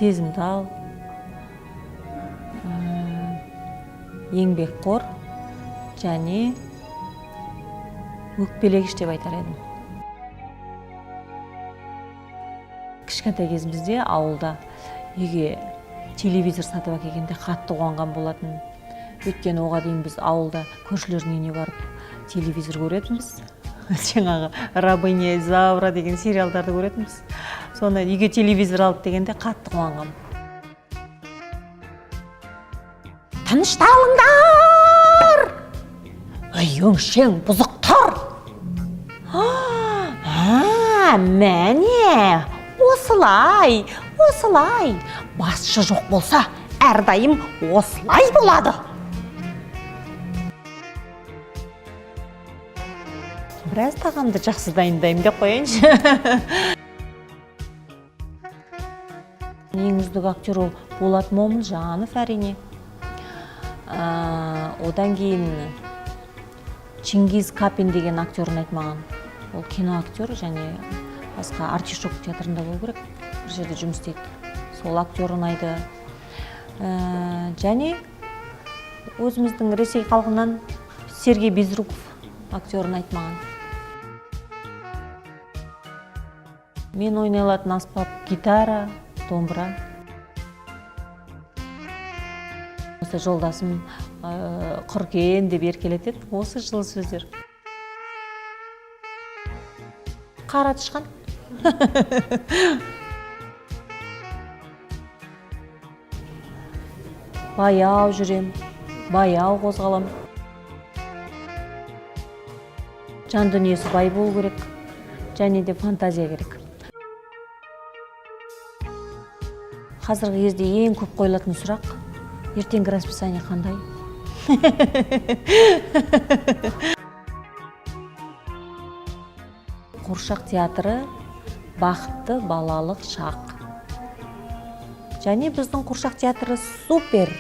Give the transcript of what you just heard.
сезімтал, еңбекқор және өкпелегіш деп айтар едім. Кішкентай кезімізде ауылда үйге телевизор сатып әкелгенде қатты қуанған болатын. Өйткені оған дейін біз ауылда көршілердің үйіне барып телевизор көретінбіз. Жаңағы «Рабыня Изаура» деген сериалдарды көретінбіз. Соны үйге телевизор алып дегенде қатты қуанғам. Тынышталыңдар! Ой, өңшең бұзықтар! Мәне, осылай. Басшы жоқ болса, әрдайым осылай болады. Біраз тағамды жақсы дайындаймын деп қояйыншы. Ең үздік актер Болат Момынжанов әрине. Одан кейін Чингиз Капин деген актерін айтмаған. Ол кино актер және басқа артишок театрында болу керек. Бір жерде жұмыс істейді. Сол актер ұнайды. Және өзіміздің Ресей халқынан Сергей Безруков актерін айтмаған. Мен ойнай алатын аспап гитара, домбыра. Осы жолдасым құркен деп еркелетеді. Осы жылы сөздер. Қара тышқан. Баяу жүрем, баяу қозғалам. Жан дүниесі бай болу керек, және де фантазия керек. Қазіргі кезде ең көп қойылатын сұрақ, ертеңгі расписание қандай? Қуыршақ театры бақытты балалық шақ. Және біздің Қуыршақ театры супер.